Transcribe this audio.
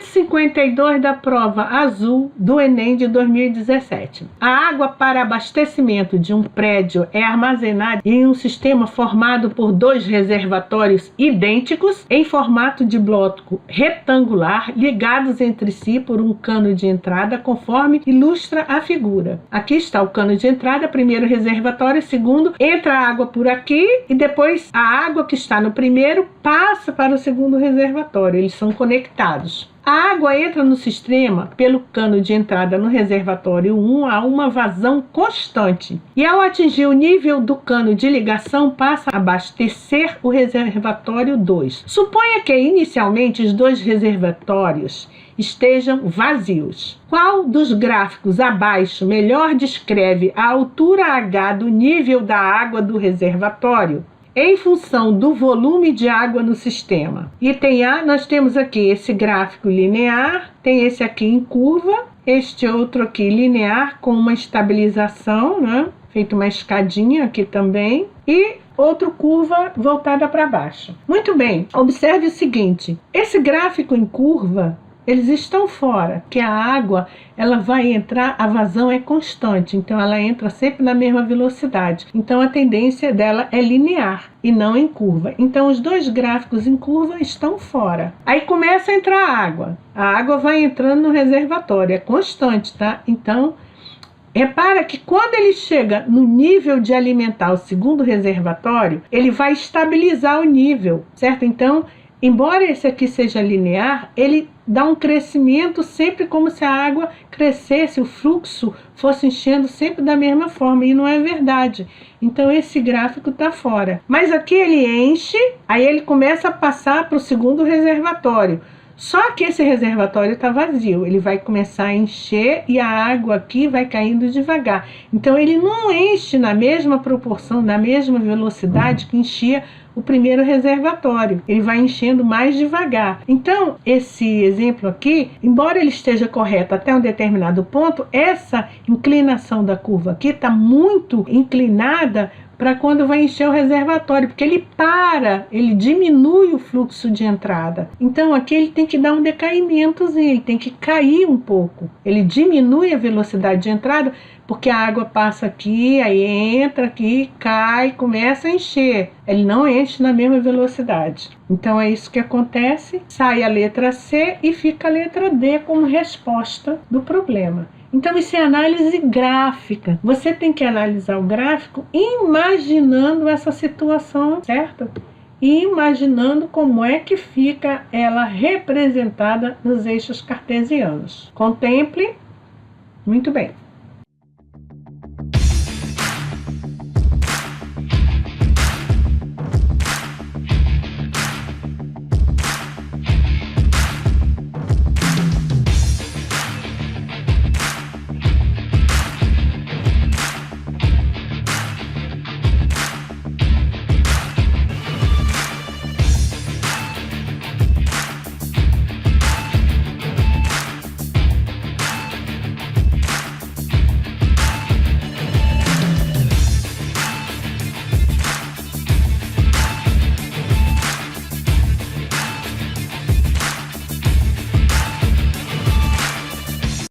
152 da prova azul do Enem de 2017. A água para abastecimento de um prédio é armazenada em um sistema formado por dois reservatórios idênticos em formato de bloco retangular ligados entre si por um cano de entrada, conforme ilustra a figura. Aqui está o cano de entrada, primeiro reservatório, segundo, entra a água por aqui e depois a água que está no primeiro passa para o segundo reservatório. Eles são conectados. A água entra no sistema pelo cano de entrada no reservatório 1 a uma vazão constante. E ao atingir o nível do cano de ligação, passa a abastecer o reservatório 2. Suponha que inicialmente os dois reservatórios estejam vazios. Qual dos gráficos abaixo melhor descreve a altura H do nível da água do reservatório em função do volume de água no sistema? Item A, nós temos aqui esse gráfico linear, tem esse aqui em curva, este outro aqui linear com uma estabilização, né? Feito uma escadinha aqui também, e outro curva voltada para baixo. Muito bem, observe o seguinte, esse gráfico em curva, eles estão fora, que a água ela vai entrar, a vazão é constante, então ela entra sempre na mesma velocidade. Então a tendência dela é linear e não em curva. Então os dois gráficos em curva estão fora. Aí começa a entrar a água vai entrando no reservatório, é constante, tá? Então repara que quando ele chega no nível de alimentar o segundo reservatório, ele vai estabilizar o nível, certo? Então, embora esse aqui seja linear, ele dá um crescimento sempre como se a água crescesse, o fluxo fosse enchendo sempre da mesma forma, e não é verdade. Então esse gráfico está fora. Mas aqui ele enche, aí ele começa a passar para o segundo reservatório. Só que esse reservatório está vazio, ele vai começar a encher e a água aqui vai caindo devagar. Então ele não enche na mesma proporção, na mesma velocidade que enchia o primeiro reservatório. Ele vai enchendo mais devagar. Então esse exemplo aqui, embora ele esteja correto até um determinado ponto, essa inclinação da curva aqui está muito inclinada para quando vai encher o reservatório, porque ele ele diminui o fluxo de entrada. Então aqui ele tem que dar um decaimentozinho, ele tem que cair um pouco. Ele diminui a velocidade de entrada, porque a água passa aqui, aí entra aqui, cai, começa a encher. Ele não enche na mesma velocidade. Então é isso que acontece, sai a letra C e fica a letra D como resposta do problema. Então isso é análise gráfica. Você tem que analisar o gráfico imaginando essa situação, certo? E imaginando como é que fica ela representada nos eixos cartesianos. Contemple. Muito bem.